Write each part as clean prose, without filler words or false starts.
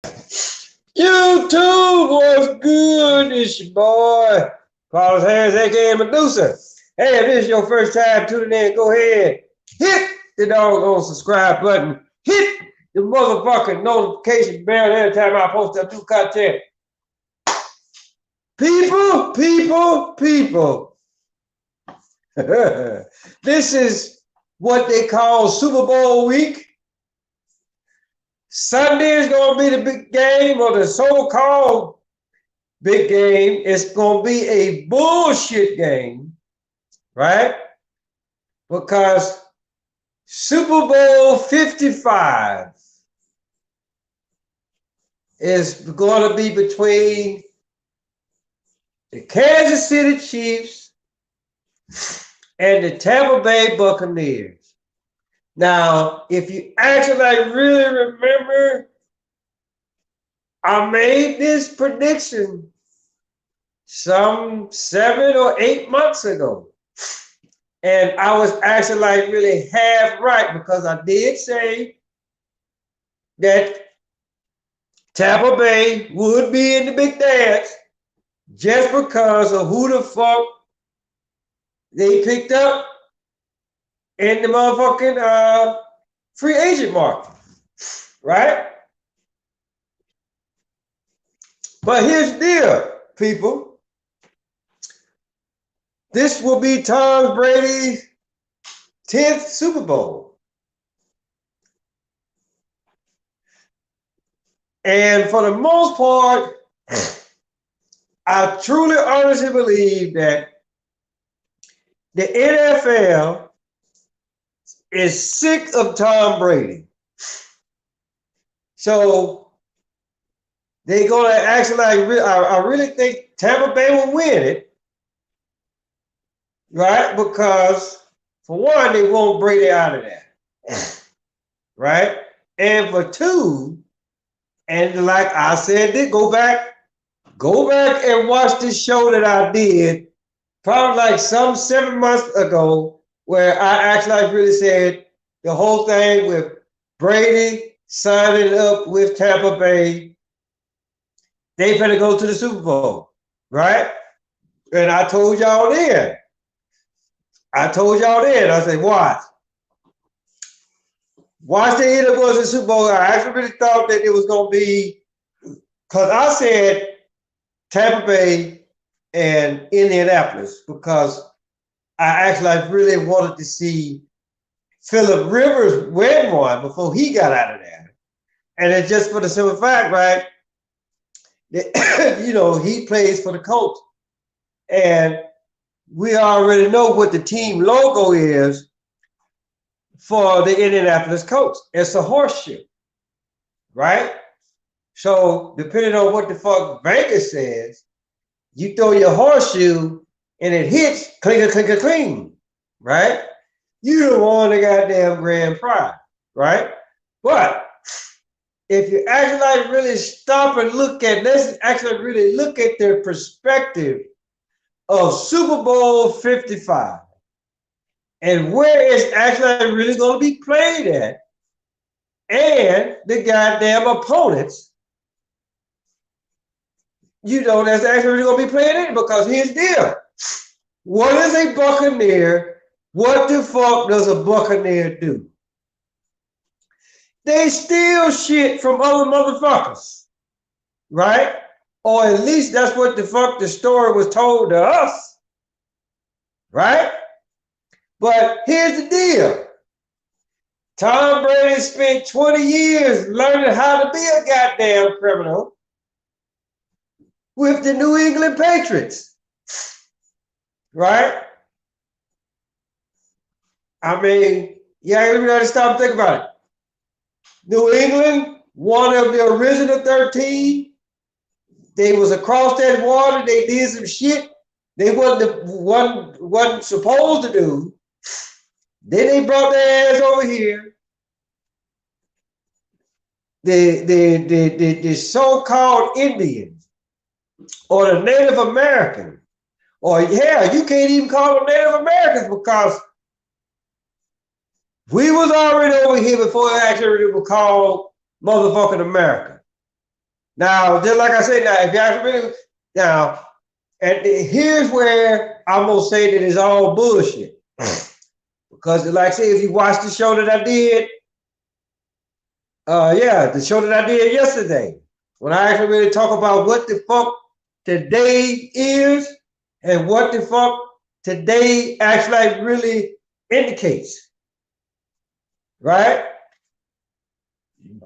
YouTube, what's good? It's your boy, Carlos Harris, aka Medusa. Hey, if this is your first time tuning in, go ahead, hit the doggone subscribe button, hit the motherfucking notification bell every time I post up new content. People. This is what they call Super Bowl week. Sunday is going to be the big game, or the so-called big game. It's going to be a bullshit game, right? Because Super Bowl 55 is going to be between the Kansas City Chiefs and the Tampa Bay Buccaneers. Now, if you actually really remember, I made this prediction some 7 or 8 months ago. And I was actually really half right, because I did say that Tampa Bay would be in the big dance just because of who the fuck they picked up in the motherfucking free agent market, right? But here's the deal, people. This will be Tom Brady's 10th Super Bowl. And for the most part, I truly, honestly believe that the NFL is sick of Tom Brady. So they're going to actually, I really think Tampa Bay will win it, right? Because for one, they won't Brady out of there, right? And for two, and like I said, go back and watch this show that I did probably like some 7 months ago, where I actually really said the whole thing with Brady signing up with Tampa Bay, they finna go to the Super Bowl, right? And I told y'all then, I said, watch they end up going to the Super Bowl. I actually really thought that it was going to be, because I said Tampa Bay and Indianapolis, because I actually really wanted to see Phillip Rivers win one before he got out of there. And it's just for the simple fact, right, that, he plays for the Colts. And we already know what the team logo is for the Indianapolis Colts. It's a horseshoe, right? So depending on what the fuck Vegas says, you throw your horseshoe and it hits, cling, right? You don't want the goddamn grand prize, right? But if you actually really stop and let's actually really look at the perspective of Super Bowl 55 and where it's actually really going to be played at, and the goddamn opponents, that's actually really going to be playing in. Because here's the deal. What is a Buccaneer? What the fuck does a Buccaneer do? They steal shit from other motherfuckers, right? Or at least that's what the fuck the story was told to us, right? But here's the deal. Tom Brady spent 20 years learning how to be a goddamn criminal with the New England Patriots, right? I mean, yeah, you got to stop and think about it. New England, one of the original 13, they was across that water. They did some shit they wasn't supposed to do. Then they brought their ass over here. The so-called Indians, or the Native Americans, or yeah, you can't even call them Native Americans, because we was already over here before it actually was called motherfucking America. Now, just like I said, now if you actually really now, and here's where I'm gonna say that it's all bullshit. Because like I said, if you watch the show that I did, the show that I did yesterday, when I actually really talk about what the fuck today is and what the fuck today actually really indicates, right?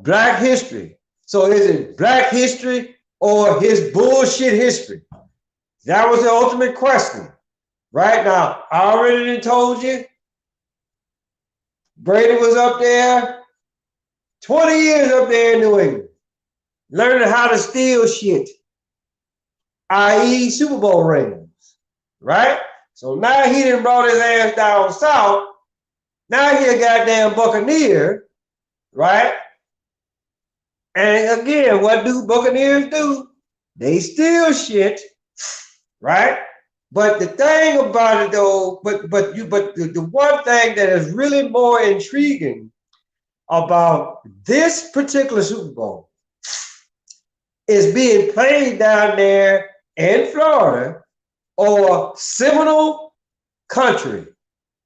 Black history. So is it Black history or his bullshit history? That was the ultimate question. Right now, I already told you, Brady was up there, 20 years up there in New England, learning how to steal shit, i.e. Super Bowl rings, right? So now he done brought his ass down south. Now he a goddamn Buccaneer, right? And again, what do Buccaneers do? They steal shit, right? But the thing about it though, but the one thing that is really more intriguing about this particular Super Bowl is being played down there in Florida or Seminole country.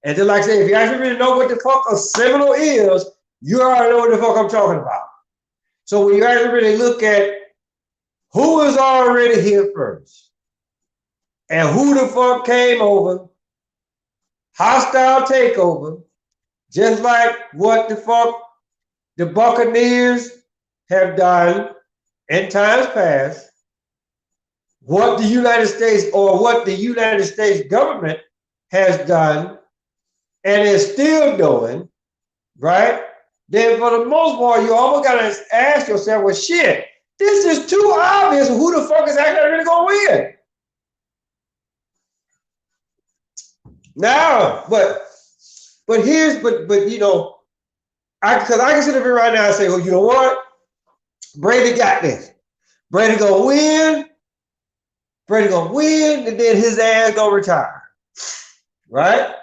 And just like I said, if you actually really know what the fuck a Seminole is, you already know what the fuck I'm talking about. So when you actually really look at who was already here first and who the fuck came over, hostile takeover, just like what the fuck the Buccaneers have done in times past, what the United States or what the United States government has done and is still doing, right? Then for the most part, you almost gotta ask yourself, well, shit, this is too obvious. Who the fuck is actually really gonna win? Now, but you know, because I can sit up here right now and say, well, you know what? Brady got this. Brady gonna win. Brady gonna win, and then his ass gonna retire, right?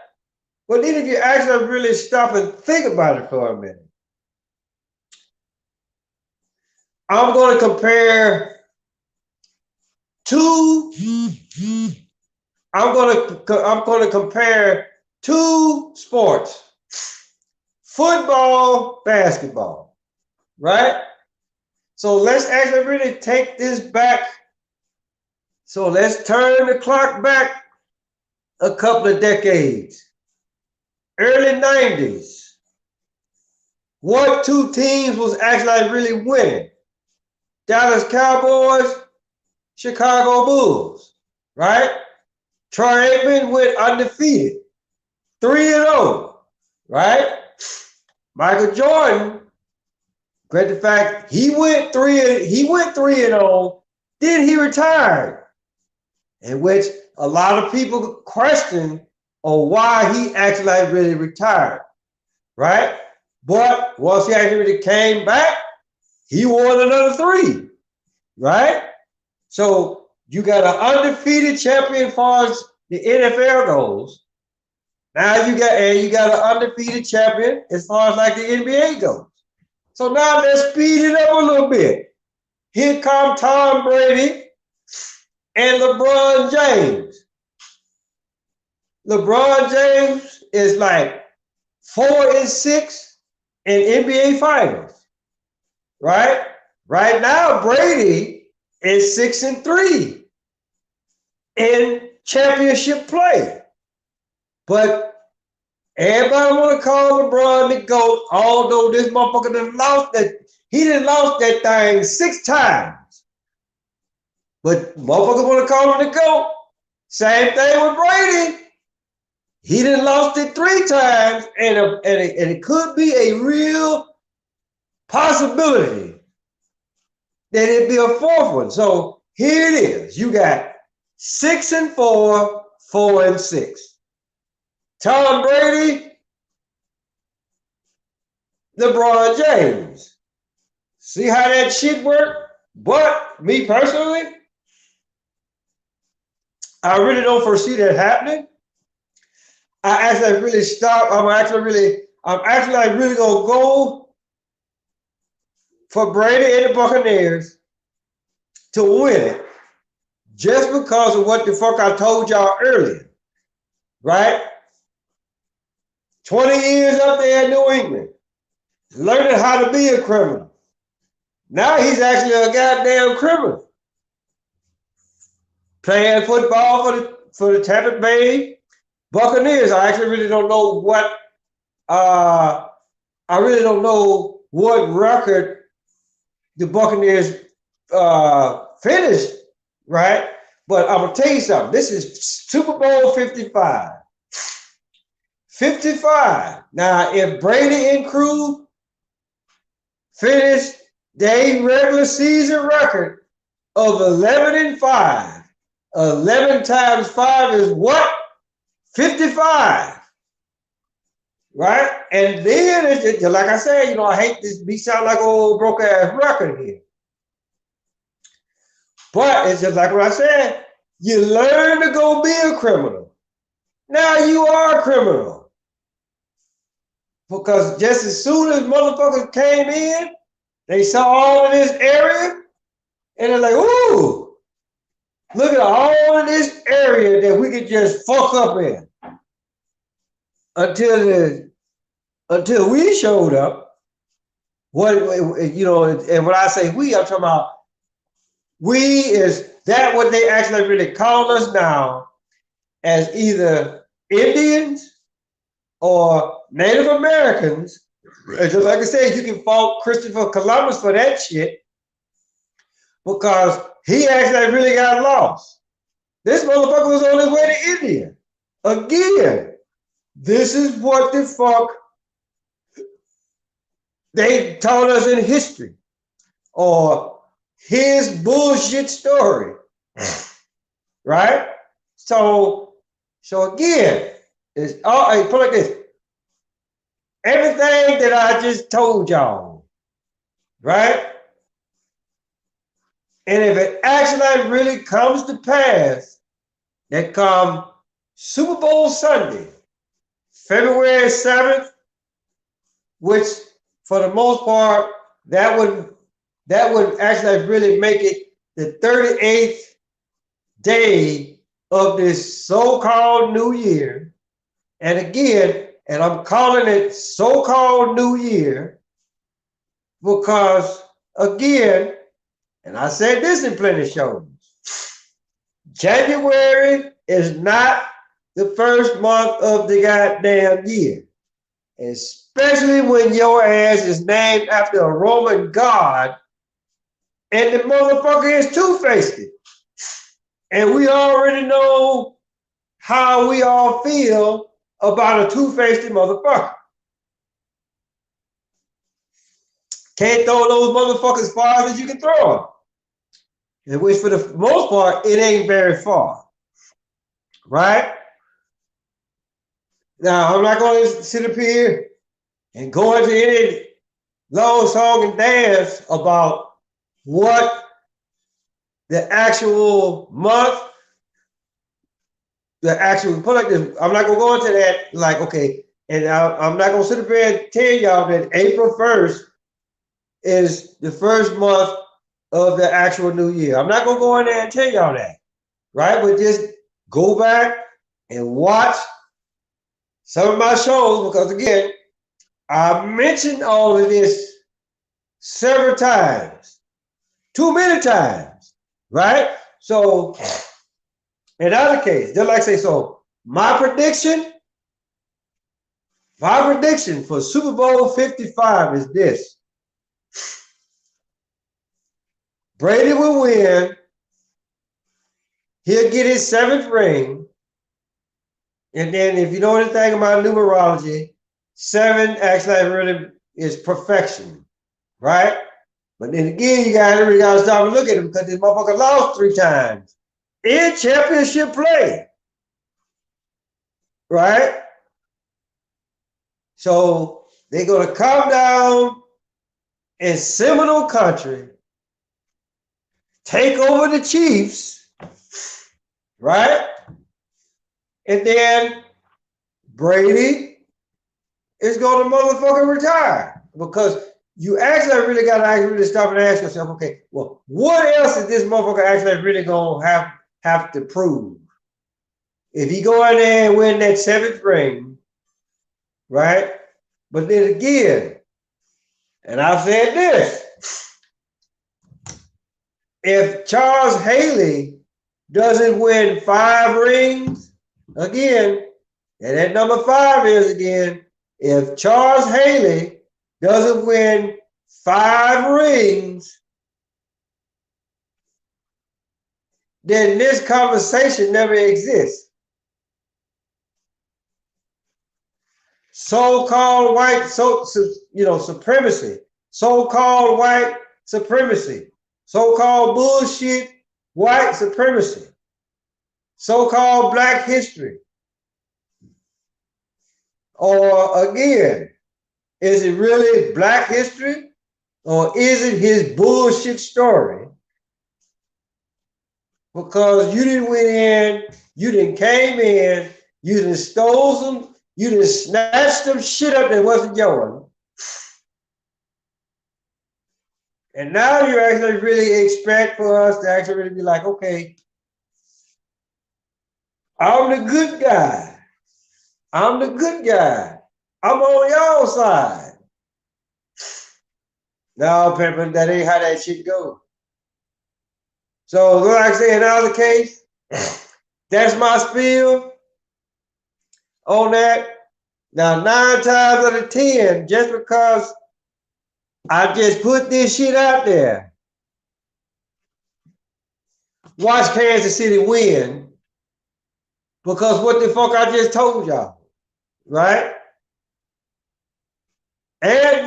But then if you actually really stop and think about it for a minute, I'm going to compare two. I'm going to compare two sports: football, basketball, right? So let's actually really take this back. So let's turn the clock back a couple of decades. Early 90s. What two teams was actually really winning? Dallas Cowboys, Chicago Bulls, right? Troy Aikman went undefeated, 3-0, right? Michael Jordan, great the fact he went 3-0, then he retired, in which a lot of people question on why he actually really retired, right? But once he actually really came back, he won another 3, right? So you got an undefeated champion as far as the NFL goes. Now you got an undefeated champion as far as like the NBA goes. So now let's speed it up a little bit. Here come Tom Brady and LeBron James. LeBron James is like 4-6 in NBA Finals, right? Right now, Brady is 6-3 in championship play. But everybody want to call LeBron the GOAT, although this motherfucker done lost that. He done lost that thing 6 times. But motherfuckers want to call him the GOAT. Same thing with Brady. He done lost it 3 times, and it could be a real possibility that it'd be a 4th one. So here it is. You got 6-4, 4-6. Tom Brady, LeBron James. See how that shit worked? But me personally, I really don't foresee that happening. I actually really stop. I'm actually really gonna go for Brady and the Buccaneers to win it just because of what the fuck I told y'all earlier, right? 20 years up there in New England, learning how to be a criminal. Now he's actually a goddamn criminal. Playing football for the Tampa Bay Buccaneers. I actually really don't know what record the Buccaneers finished, right? But I'm gonna tell you something. This is Super Bowl 55. 55. Now, if Brady and crew finished their regular season record of 11-5, 11 times 5 is what? 55. Right? And then, it's, like I said, you know, I hate this, we sound like an old broke ass record here. But it's just like what I said, you learn to go be a criminal. Now you are a criminal. Because just as soon as motherfuckers came in, they saw all of this area, and they're like, ooh, look at all of this area that we could just fuck up in. Until we showed up. What, you know, and when I say we, I'm talking about we is that what they actually really call us now as either Indians or Native Americans. And just like I said, you can fault Christopher Columbus for that shit because he actually really got lost. This motherfucker was on his way to India. Again, this is what the fuck they taught us in history or his bullshit story, right? So again, it's all, I put it like this. Everything that I just told y'all, right? And if it actually really comes to pass, that come Super Bowl Sunday, February 7th, which for the most part, that would actually really make it the 38th day of this so-called New Year. And again, and I'm calling it so-called New Year because, again, and I said this in plenty of shows, January is not the first month of the goddamn year, especially when your ass is named after a Roman god and the motherfucker is two-faced. And we already know how we all feel about a two-faced motherfucker. Can't throw those motherfuckers as far as you can throw them. In which for the most part, it ain't very far. Right? Now, I'm not going to sit up here and go into any long song and dance about what the actual month, put like this, I'm not going to go into that like, okay, and I'm not going to sit up here and tell y'all that April 1st is the first month of the actual new year. I'm not going to go in there and tell y'all that, right? But just go back and watch some of my shows because, again, I mentioned all of this several times, too many times, right? So, in other case, just like I say, so my prediction for Super Bowl 55 is this. Brady will win. He'll get his 7th ring. And then if you know anything about numerology, 7 actually really is perfection, right? But then again, you really got to stop and look at him because this motherfucker lost 3 times in championship play, right? So they're going to come down in Seminole Country, take over the Chiefs, right? And then Brady is going to motherfucking retire because you actually really got to actually really stop and ask yourself, okay, well, what else is this motherfucker actually really gonna have to prove? If he go in there and win that 7th ring, right? But then again, and I've said this, if Charles Haley doesn't win 5 rings, again, and that number 5 is again, if Charles Haley doesn't win 5 rings, then this conversation never exists. So-called white, supremacy, so-called white supremacy, so-called bullshit white supremacy, so-called black history. Or again, is it really black history? Or is it his bullshit story? Because you didn't went in, you didn't came in, you didn't stole some, you didn't snatch some shit up that wasn't yours. And now you actually really expect for us to actually really be like, okay, I'm the good guy. I'm the good guy. I'm on y'all side. No, Pimpin', that ain't how that shit goes. So, like I say, in other case, that's my spiel on that. Now, 9 times out of 10, just because I just put this shit out there, watch Kansas City win, because what the fuck I just told y'all, right? And,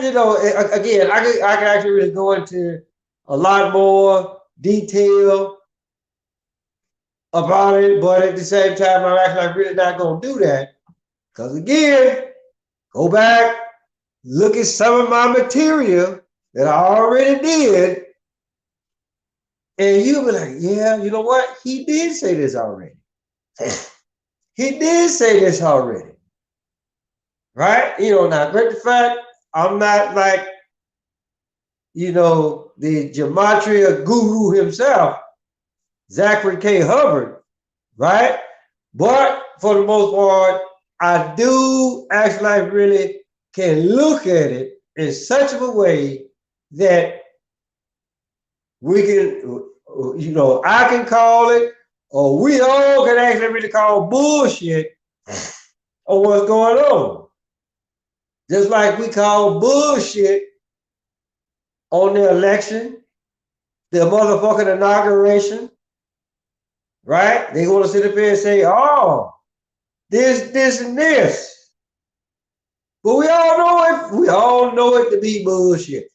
again, I can actually really go into a lot more detail about it, but at the same time, I'm actually really not going to do that. Because again, go back, look at some of my material that I already did, and you'll be like, yeah, you know what? He did say this already. He did say this already. Right? Now, great the fact, I'm not like, the gematria guru himself, Zachary K. Hubbard, right? But for the most part, I do actually really can look at it in such a way that we can, I can call it, or we all can actually really call bullshit on what's going on. Just like we call bullshit on the election, the motherfucking inauguration, right? They want to sit up here and say, oh, this, and this. But we all know it to be bullshit.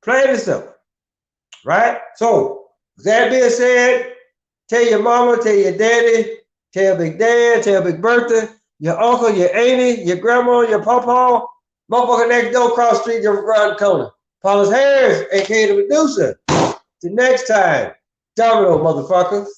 Plain and simple, right? So, with that being said, tell your mama, tell your daddy, tell Big Dad, tell Big Bertha, your uncle, your auntie, your grandma, your pawpaw, motherfucker next door, cross the street, your around the corner. Paulus Harris, aka the producer. Till next time, domino, motherfuckers.